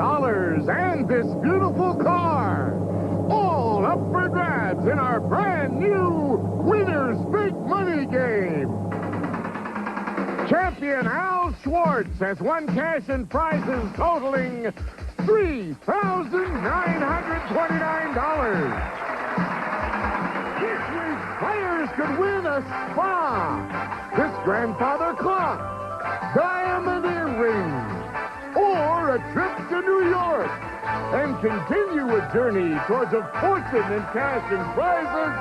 and this beautiful car. All up for grabs in our brand new Winners Big Money game. Champion Al Schwartz has won cash and prizes totaling $3,929. This week's players could win a spa, this grandfather clock, diamond earrings, or a trip to New York, and continue a journey towards a fortune in cash and prizes,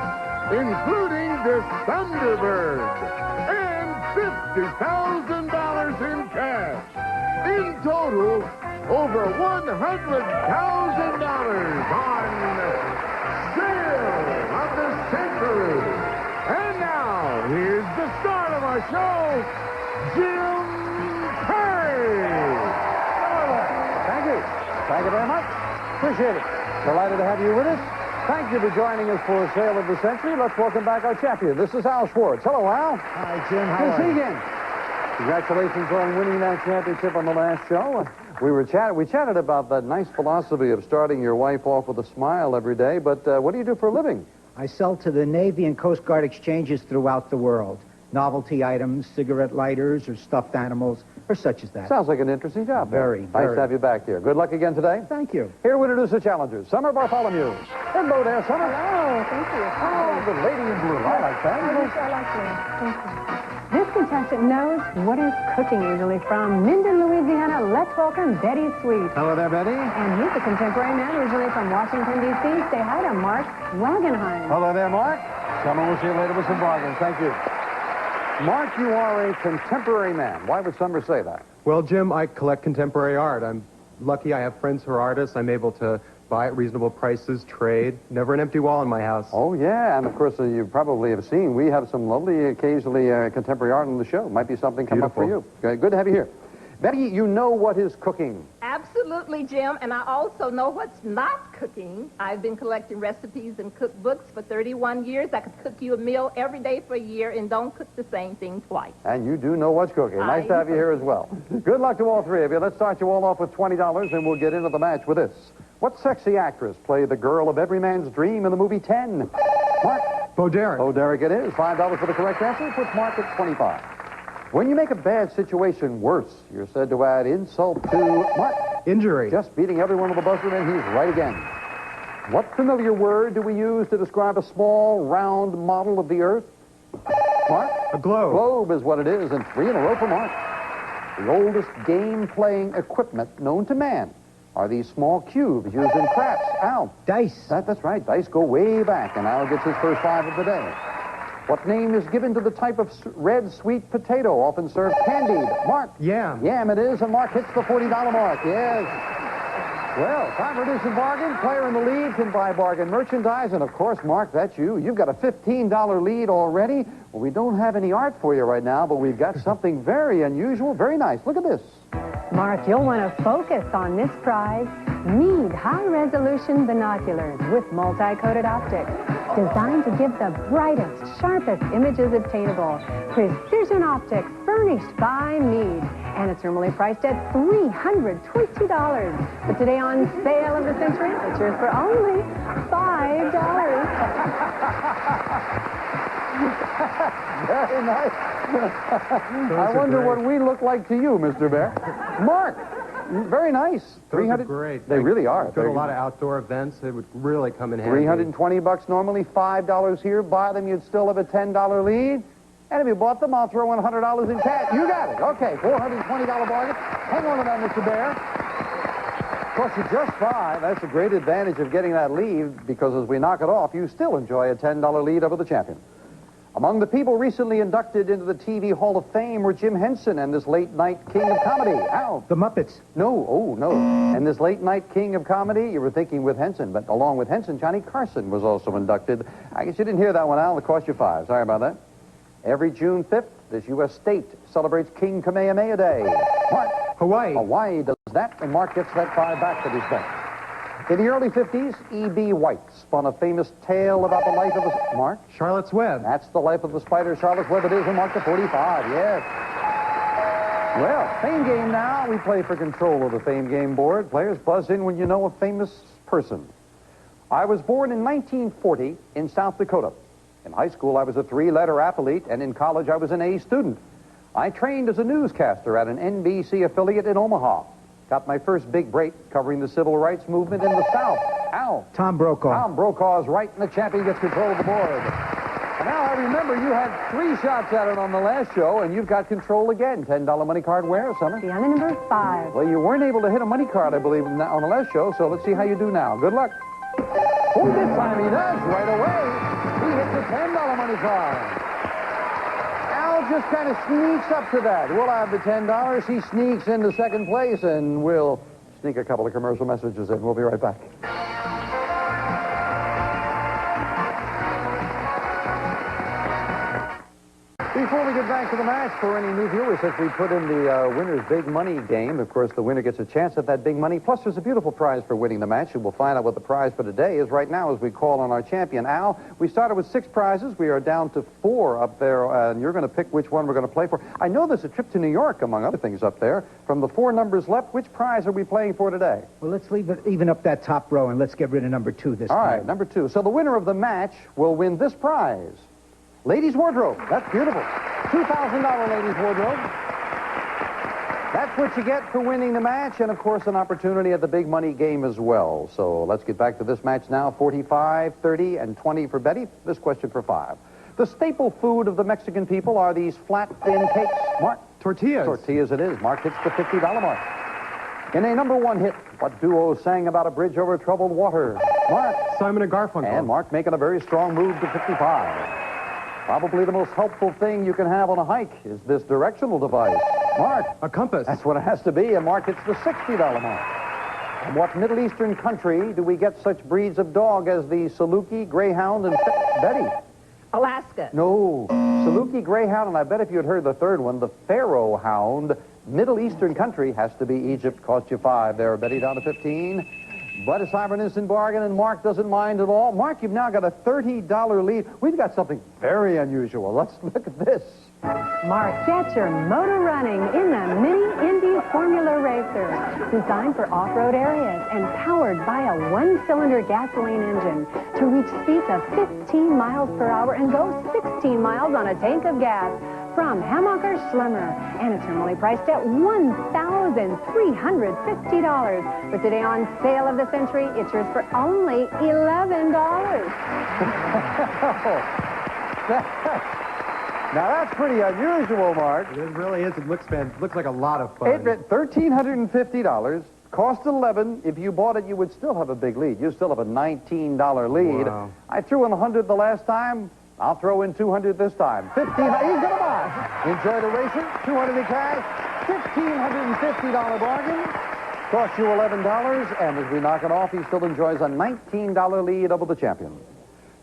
including this Thunderbird, and $50,000 in cash. In total, over $100,000 on Sale of the Century. And now, here's the star of our show, Jim Perry. Thank you. Thank you very much. Appreciate it. Delighted to have you with us. Thank you for joining us for Sale of the Century. Let's welcome back our champion. This is Al Schwartz. Hello, Al. Hi, Jim. How Good to are see you you? again. Congratulations on winning that championship on the last show. We chatted about that nice philosophy of starting your wife off with a smile every day, but what do you do for a living? I sell to the Navy and Coast Guard exchanges throughout the world. Novelty items, cigarette lighters, or stuffed animals, or such as that. Sounds like an interesting job. Very, Nice very. to have you back here. Good luck again today. Thank you. Here to introduce the challengers, Summer Bartholomew. Hello there, Summer. Hello, thank you. Oh, the lady in blue. I like that. I like you. Thank you. This contestant knows what is cooking usually from Minden, Louisiana. Let's welcome Betty Sweet. Hello there, Betty. And he's a contemporary man originally from Washington, D.C. Say hi to Mark Wagenheim. Hello there, Mark. Summer, we'll see you later with some bargains. Thank you. Mark, you are a contemporary man. Why would Summer say that? Well, Jim, I collect contemporary art. I'm lucky I have friends who are artists. I'm able to buy at reasonable prices, trade. Never an empty wall in my house. Oh, yeah, and of course, you probably have seen, we have some lovely, occasionally, contemporary art on the show. Might be something come up for you. Okay, good to have you here. Betty, you know what is cooking. Absolutely, Jim, and I also know what's not cooking. I've been collecting recipes and cookbooks for 31 years. I could cook you a meal every day for a year and don't cook the same thing twice. And you do know what's cooking. Nice to have you here as well. Good luck to all three of you. Let's start you all off with $20, and we'll get into the match with this. What sexy actress played the girl of every man's dream in the movie 10? Mark? Bo Derek. Bo Derek it is. $5 for the correct answer. Puts Mark at 25. When you make a bad situation worse, you're said to add insult to Mark. Injury. Just beating everyone with a buzzer, and he's right again. What familiar word do we use to describe a small, round model of the Earth? Mark? A globe. Globe is what it is, and 3 in a row for Mark. The oldest game-playing equipment known to man are these small cubes used in crafts. Al? Dice. That's right. Dice go way back, and Al gets his first 5 of the day. What name is given to the type of red sweet potato often served candied? Mark? Yam. Yam it is, and Mark hits the $40 mark. Yes. Well, time to do some bargain. Player in the lead can buy bargain merchandise, and of course, Mark, that's you. You've got a $15 lead already. Well, we don't have any art for you right now, but we've got something very unusual, very nice. Look at this. Mark, you'll want to focus on this prize. Meade high-resolution binoculars with multi-coated optics, designed to give the brightest, sharpest images obtainable. Precision optics furnished by Meade. And it's normally priced at $322. But today on Sale of the Century, it's yours for only $5. Very nice. I wonder what we look like to you, Mr. Bear. Mark, very nice. Those are great. They really are. Go to a lot of outdoor events. It would really come in handy. $320 normally, $5 here. Buy them, you'd still have a $10 lead. And if you bought them, I'll throw in $100 in cash. You got it. Okay, $420 bargain. Hang on to that, Mr. Bear. Of course, you just 5. That's a great advantage of getting that lead, because as we knock it off, you still enjoy a $10 lead over the champion. Among the people recently inducted into the TV Hall of Fame were Jim Henson and this late-night king of comedy. Al? The Muppets. No, oh, no. And this late-night king of comedy, you were thinking with Henson, but along with Henson, Johnny Carson was also inducted. I guess you didn't hear that one, Al. It cost you 5. Sorry about that. Every June 5th, this U.S. state celebrates King Kamehameha Day. Mark? Hawaii. Hawaii does that, and Mark gets that 5 back that he spent. In the early 50s, E.B. White spun a famous tale about the life of a... Mark? Charlotte's Web. That's the life of the spider. Charlotte's Web it is, and Mark to 45, yes. Well, Fame Game now. We play for control of the Fame Game board. Players buzz in when you know a famous person. I was born in 1940 in South Dakota. In high school, I was a 3-letter athlete, and in college, I was an A student. I trained as a newscaster at an NBC affiliate in Omaha. Got my first big break covering the civil rights movement in the South. Al. Tom Brokaw. Tom Brokaw is right, and the champion gets control of the board. And Al, I remember you had 3 shots at it on the last show, and you've got control again. $10 money card where, Summer? The on number 5. Well, you weren't able to hit a money card, I believe, on the last show, so let's see how you do now. Good luck. Oh, this time he does, right away. He hits a $10 money card. Al just kind of sneaks up to that. We'll have the $10. He sneaks into second place, and we'll sneak a couple of commercial messages in. We'll be right back. Before we get back to the match, for any new viewers, as we put in the winner's big money game, of course, the winner gets a chance at that big money. Plus, there's a beautiful prize for winning the match, and we'll find out what the prize for today is right now as we call on our champion, Al. We started with 6 prizes. We are down to 4 up there, and you're going to pick which one we're going to play for. I know there's a trip to New York, among other things, up there. From the 4 numbers left, which prize are we playing for today? Well, let's leave it even up that top row, and let's get rid of number 2 this All time. right, number 2. So the winner of the match will win this prize. Ladies' wardrobe. That's beautiful. $2,000 ladies' wardrobe. That's what you get for winning the match, and, of course, an opportunity at the big money game as well. So let's get back to this match now. 45, 30, and 20 for Betty. This question for 5. The staple food of the Mexican people are these flat, thin cakes. Mark? Tortillas. Tortillas it is. Mark hits the $50 mark. In a number 1 hit, what duo sang about a bridge over troubled water? Mark? Simon and Garfunkel. And Mark making a very strong move to 55. Probably the most helpful thing you can have on a hike is this directional device. Mark? A compass. That's what it has to be, and Mark hits the $60 mark. From what Middle Eastern country do we get such breeds of dog as the Saluki, Greyhound, and Betty? Alaska. No. Saluki, Greyhound, and I bet if you had heard the third one, the Pharaoh Hound. Middle Eastern country has to be Egypt. Cost you 5 there. Betty down to 15. But it's time for an instant bargain, and Mark doesn't mind at all. Mark, you've now got a $30 lead. We've got something very unusual. Let's look at this. Mark, get your motor running in the Mini Indy Formula Racer. Designed for off-road areas and powered by a 1-cylinder gasoline engine to reach speeds of 15 miles per hour and go 16 miles on a tank of gas. From Hammacher Schlemmer, and it's normally priced at $1,350. But today on Sale of the Century, it's yours for only $11. Now, that's pretty unusual, Mark. It really is. It looks like a lot of fun. It meant $1,350. Cost $11. If you bought it, you would still have a big lead. You still have a $19 lead. Wow. I threw in 100 the last time. I'll throw in 200 this time. 15. He's going to buy. Enjoy the racing. 200 in cash. $1,550 bargain. Cost you $11. And as we knock it off, he still enjoys a $19 lead over the champion.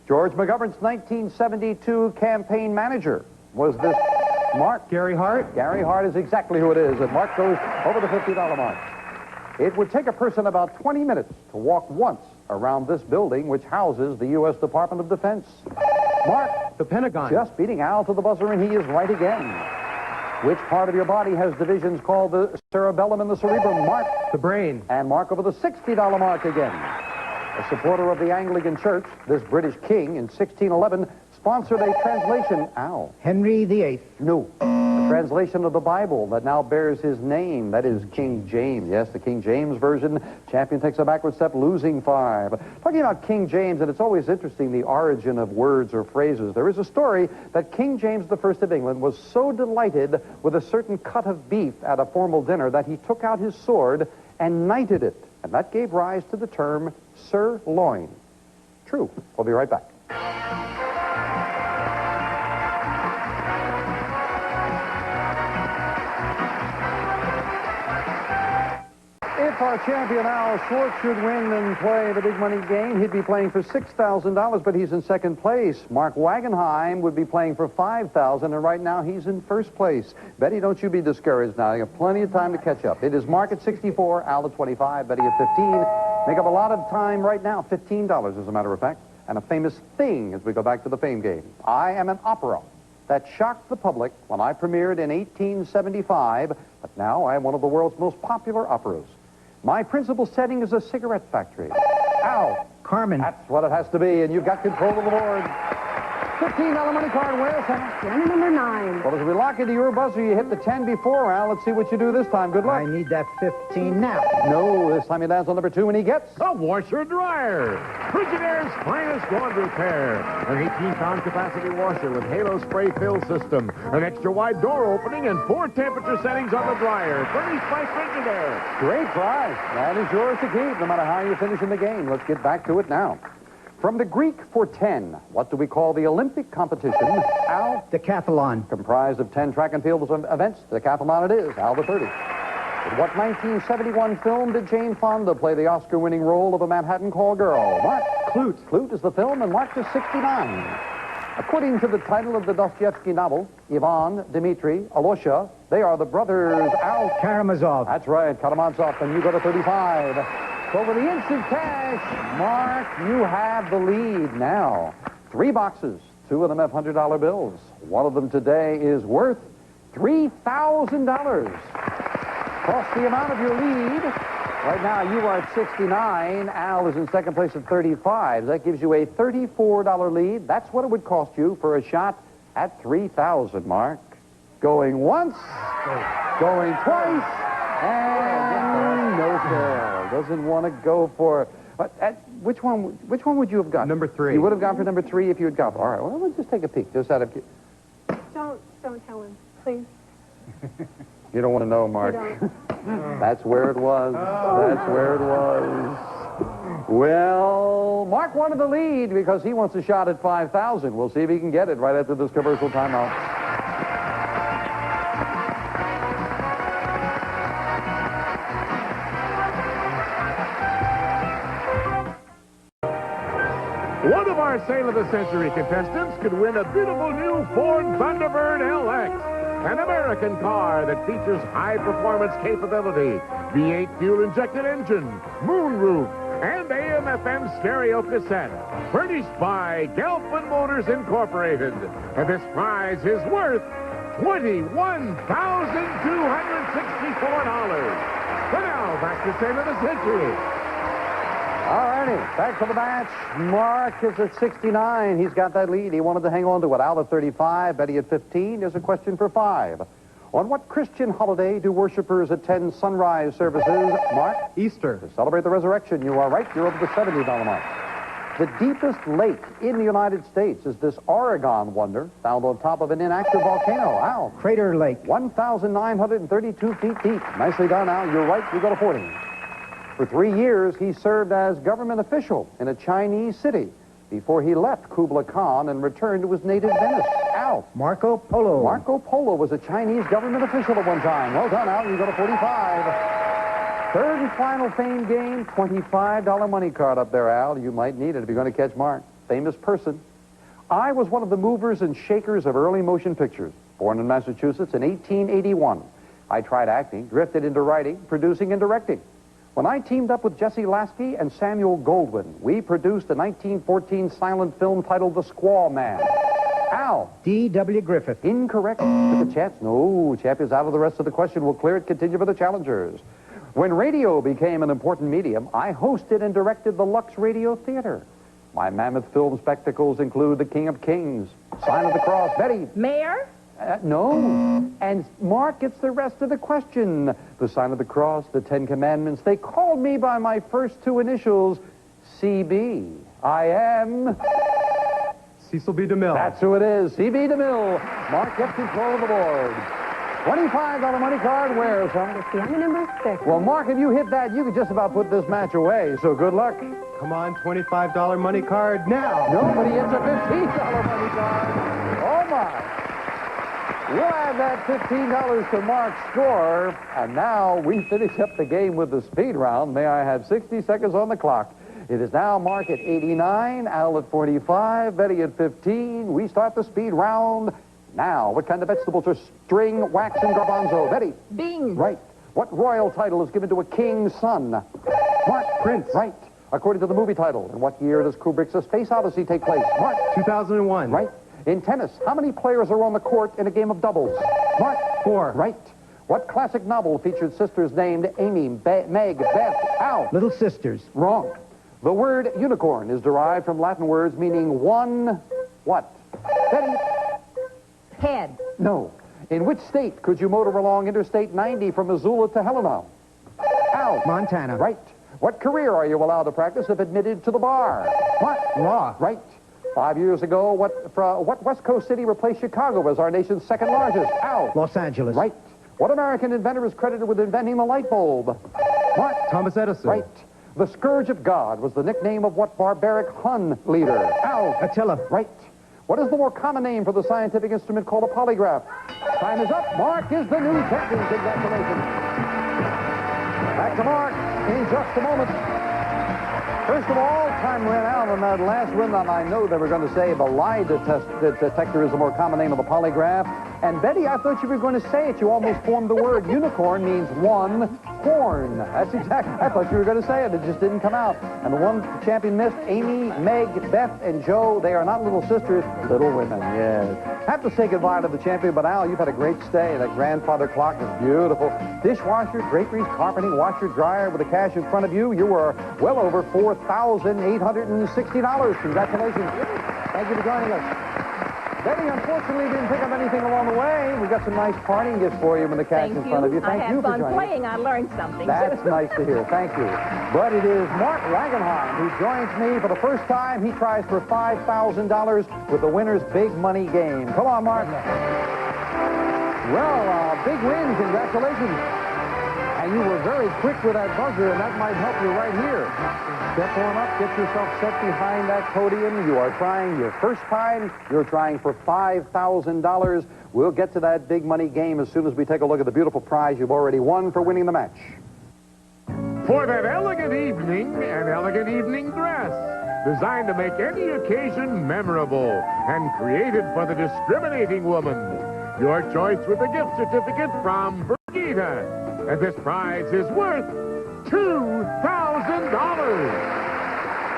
George McGovern's 1972 campaign manager was this Mark. Gary Hart? Gary Hart is exactly who it is. And Mark goes over the $50 mark. It would take a person about 20 minutes to walk once around this building, which houses the U.S. Department of Defense. Mark. The Pentagon. Just beating Al to the buzzer, and he is right again. Which part of your body has divisions called the cerebellum and the cerebrum? Mark. The brain. And Mark over the $60 mark again. A supporter of the Anglican Church, this British king in 1611 sponsored a translation, Al. Henry VIII. No. A translation of the Bible that now bears his name. That is King James. Yes, the King James version. Champion takes a backward step, losing 5. Talking about King James, and it's always interesting, the origin of words or phrases. There is a story that King James I of England was so delighted with a certain cut of beef at a formal dinner that he took out his sword and knighted it. And that gave rise to the term sirloin. True. We'll be right back. If our champion Al Schwartz should win and play the big money game, he'd be playing for $6,000, but he's in second place. Mark Wagenheim would be playing for $5,000, and right now he's in first place. Betty, don't you be discouraged now. You have plenty of time to catch up. It is Mark at 64, Al at 25, Betty at 15. Make up a lot of time right now, $15 as a matter of fact, and a famous thing as we go back to the fame game. I am an opera that shocked the public when I premiered in 1875 But now I am one of the world's most popular operas. My principal setting is a cigarette factory. Al. Carmen. That's what it has to be, and you've got control of the board. $15 money card, where, Santa? Piano number 9. Well, as we lock into your buzzer, you hit the 10 before, Al. Let's see what you do this time. Good luck. I need that 15 now. No, this time he lands on number 2, and he gets... A washer dryer. Frigidaire's finest laundry pair. An 18-pound capacity washer with Halo spray fill system. An extra wide door opening and 4 temperature settings on the dryer. Furnished by Frigidaire. Great prize. That is yours to keep, no matter how you finish in the game. Let's get back to it now. From the Greek for 10, what do we call the Olympic competition? Al? Decathlon. Comprised of 10 track and field events. Decathlon it is. Al, the 30. In what 1971 film did Jane Fonda play the Oscar-winning role of a Manhattan call girl? Mark? Clute. Clute is the film, and Mark is 69. According to the title of the Dostoevsky novel, Ivan, Dmitri, Alyosha, they are the brothers Al Karamazov. That's right, Karamazov, and you go to 35. So for the instant cash, Mark, you have the lead now. 3 boxes, 2 of them have $100 bills. One of them today is worth $3,000. Plus the amount of your lead. Right now, you are at 69. Al is in second place at 35. That gives you a $34 lead. That's what it would cost you for a shot at $3,000, Mark. Going once, going twice, and no fail. Doesn't want to go for... Which one would you have got? Number 3. You would have gone for number 3 if you had gone. All right, well, let's just take a peek. Just out of... Don't tell him, please. You don't want to know, Mark. That's where it was. That's where it was. Well, Mark wanted the lead because he wants a shot at $5,000. We'll see if he can get it right after this commercial timeout. One of our Sale of the Century contestants could win a beautiful new Ford Thunderbird LX, an American car that features high-performance capability, V8 fuel-injected engine, moonroof, and AM/FM stereo cassette, furnished by Gelfman Motors Incorporated. And this prize is worth $21,264. But now, back to Sale of the Century. All righty, back to the match. Mark is at 69. He's got that lead. He wanted to hang on to it. Al at 35, Betty at 15. Here's a question for 5. On what Christian holiday do worshipers attend sunrise services? Mark? Easter. To celebrate the resurrection. You are right. You're over the $70 mark. The deepest lake in the United States is this Oregon wonder found on top of an inactive volcano. Al? Crater Lake. 1,932 feet deep. Nicely done, Al. You're right. You go to 40. For 3 years, he served as government official in a Chinese city before he left Kublai Khan and returned to his native Venice. Al? Marco Polo. Marco Polo was a Chinese government official at one time. Well done, Al. You go to 45. Third and final fame game, $25 money card up there, Al. You might need it if you're going to catch Mark. Famous person. I was one of the movers and shakers of early motion pictures. Born in Massachusetts in 1881. I tried acting, drifted into writing, producing, and directing. When I teamed up with Jesse Lasky and Samuel Goldwyn, we produced a 1914 silent film titled The Squaw Man. Al? D.W. Griffith. Incorrect. Took a chance. No, champ is out of the rest of the question. We'll clear it. Continue for the challengers. When radio became an important medium, I hosted and directed the Lux Radio Theater. My mammoth film spectacles include The King of Kings, Sign of the Cross. Betty? Mayor? No. And Mark gets the rest of the question. The Sign of the Cross, the 10 Commandments. They called me by my first 2 initials, CB. I am... Cecil B. DeMille. That's who it is, CB DeMille. Mark gets control of the board. $25 money card. Where, son? Piano number 6. Well, Mark, if you hit that, you could just about put this match away. So good luck. Come on, $25 money card now. Nobody hits a $15 money card. Oh, my. We'll add that $15 to Mark's score. And now we finish up the game with the speed round. May I have 60 seconds on the clock? It is now Mark at 89, Al at 45, Betty at 15. We start the speed round now. What kind of vegetables are string, wax, and garbanzo? Betty? Beans. Right. What royal title is given to a king's son? Mark? Prince. Right. According to the movie title. In what year does Kubrick's A Space Odyssey take place? Mark? 2001. Right. In tennis, how many players are on the court in a game of doubles? Mark? 4. Right. What classic novel featured sisters named Amy, Meg, Beth, Al? Little Sisters. Wrong. The word unicorn is derived from Latin words meaning one what? Betty? Head. No. In which state could you motor along Interstate 90 from Missoula to Helena? Al? Montana. Right. What career are you allowed to practice if admitted to the bar? What? Law. Right. 5 years ago, what West Coast city replaced Chicago as our nation's second largest? Al? Los Angeles. Right. What American inventor is credited with inventing the light bulb? What? Thomas Edison. Right. The Scourge of God was the nickname of what barbaric Hun leader? Al? Attila. Right. What is the more common name for the scientific instrument called a polygraph? Time is up. Mark is the new champion. Congratulations. Back to Mark in just a moment. First of all, time ran out on that last one, and I know they were going to say the lie detector is the more common name of the polygraph. And Betty, I thought you were going to say it. You almost formed the word. Unicorn means one horn. That's exactly. I thought you were going to say it. It just didn't come out. And the one champion missed, Amy, Meg, Beth, and Joe. They are not little sisters, little women. Yes. Have to say goodbye to the champion, but Al, you've had a great stay. That grandfather clock is beautiful. Dishwasher, draperies, carpeting, washer, dryer with the cash in front of you. You were well over $4,860. Congratulations. Thank you for joining us. Betty, unfortunately, didn't pick up anything along the way. We got some nice parting gifts for you with the cash in front of you. Thank you for joining us. I had fun playing. I learned something. That's nice to hear. Thank you. But it is Mark Wagenheim who joins me for the first time. He tries for $5,000 with the winner's big money game. Come on, Mark. Well, big win. Congratulations. And you were very quick with that buzzer, and that might help you right here. Step on up, get yourself set behind that podium. You are trying your first time. You're trying for $5,000. We'll get to that big money game as soon as we take a look at the beautiful prize you've already won for winning the match. For that elegant evening, an elegant evening dress, designed to make any occasion memorable and created for the discriminating woman. Your choice with a gift certificate from Bergita. And this prize is worth $2,000.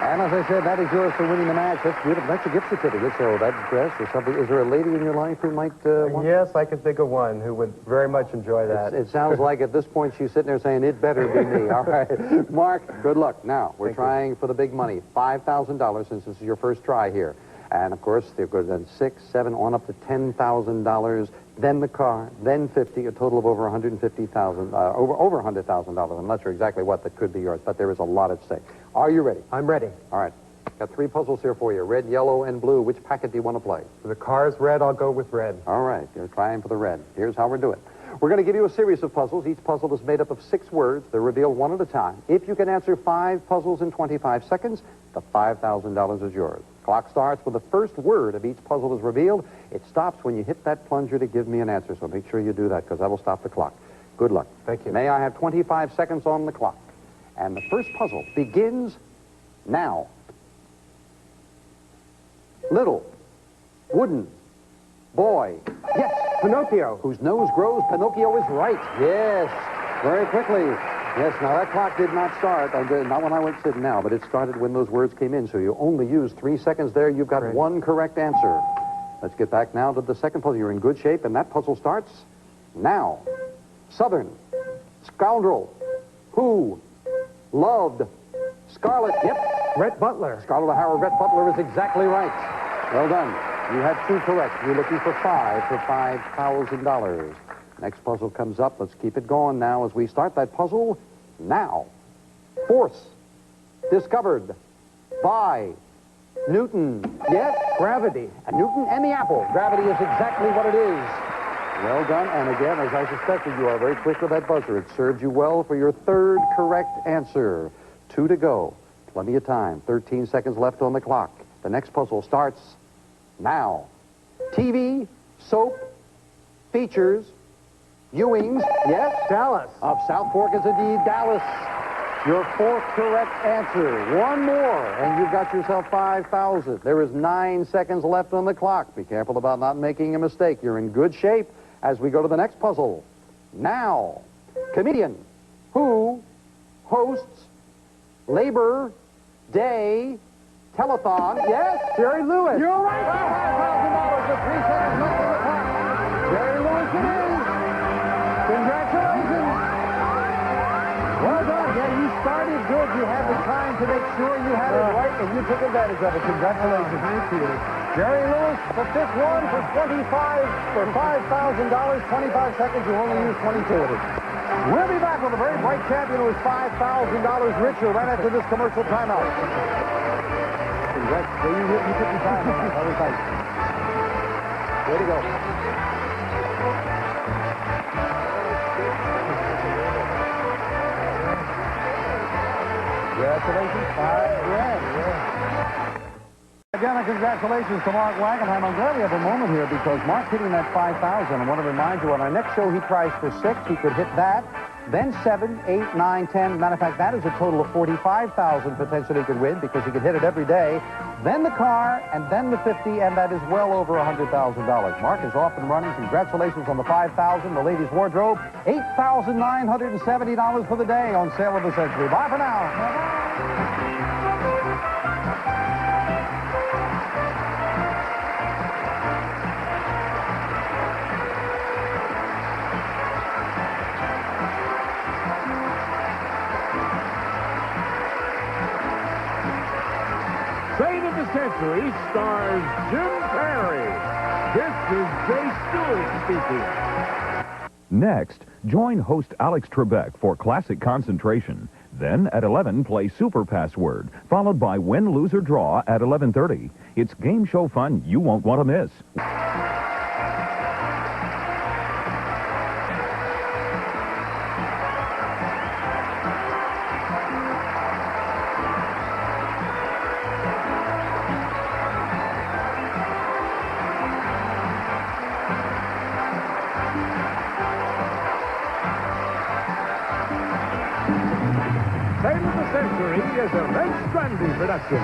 And as I said, that is yours for winning the match. That's beautiful. That's a gift certificate. So that dress or something. Is there a lady in your life who might want? Yes, I can think of one who would very much enjoy that. It sounds like at this point she's sitting there saying, it better be me. All right. Mark, good luck. Now, we're trying for the big money. $5,000 since this is your first try here. And, of course, there goes then 6, 7, on up to $10,000. Then the car, then 50, a total of over $150,000, over $100,000. I'm not sure exactly what that could be yours, but there is a lot at stake. Are you ready? I'm ready. All right. Got 3 puzzles here for you. Red, yellow, and blue. Which packet do you want to play? For the car's red, I'll go with red. All right. You're trying for the red. Here's how we're doing. We're going to give you a series of puzzles. Each puzzle is made up of 6 words. They're revealed one at a time. If you can answer 5 puzzles in 25 seconds, the $5,000 is yours. Clock starts when the first word of each puzzle is revealed. It stops when you hit that plunger to give me an answer, so make sure you do that, because that'll stop the clock. Good luck. Thank you. May I have 25 seconds on the clock? And the first puzzle begins now. Little, wooden, boy. Yes, Pinocchio. Whose nose grows, Pinocchio is right. Yes, very quickly. Yes, now that clock did not start, not when I went sitting now, but it started when those words came in, so you only used 3 seconds there. You've got one correct answer. Let's get back now to the second puzzle. You're in good shape, and that puzzle starts now. Southern, scoundrel, who, loved, Scarlet, yep. Rhett Butler. Scarlett O'Hara, Rhett Butler is exactly right. Well done. You have 2 correct. You're looking for 5 for $5,000. Next puzzle comes up. Let's keep it going now as we start that puzzle now. Force. Discovered. By. Newton. Yes. Gravity. Newton and the apple. Gravity is exactly what it is. Well done. And again, as I suspected, you are very quick with that buzzer. It served you well for your 3rd correct answer. 2 to go. Plenty of time. 13 seconds left on the clock. The next puzzle starts now. TV, soap, features, Ewing's, yes? Dallas. Of South Fork is indeed Dallas. Your 4th correct answer. 1 more, and you've got yourself $5,000. There is 9 seconds left on the clock. Be careful about not making a mistake. You're in good shape as we go to the next puzzle. Now, comedian who hosts Labor Day Telethon. Yes? Jerry Lewis. You're right. $5,000 with 3 seconds left on the clock. Jerry Lewis it is. Congratulations. you had the time to make sure you had it right, and you took advantage of it. Congratulations. Thank you. Jerry Lewis, the fifth one for $5,000, 25 seconds. You only used 22 of it. We'll be back with a very bright champion who is $5,000 richer right after this commercial timeout. Congrats. So you took your time. That was nice. Way to go. Congratulations, $5,000. Again, congratulations to Mark Wagenheim. I'm glad we have a moment here because Mark's hitting that 5,000. I want to remind you, on our next show, he tries for 6. He could hit that, then 7, 8, 9, 10. Matter of fact, that is a total of 45,000 potentially he could win because he could hit it every day. Then the car, and then the 50, and that is well over $100,000. Mark is off and running. Congratulations on the 5,000. The ladies' wardrobe, $8,970 for the day on sale of the century. Bye for now. Train of the Century stars Jim Perry. This is Jay Stewart speaking. Next, join host Alex Trebek for Classic Concentration. Then at 11, play Super Password, followed by Win, Lose, or Draw at 11:30. It's game show fun you won't want to miss. Train of the Century is a Red Strandy production.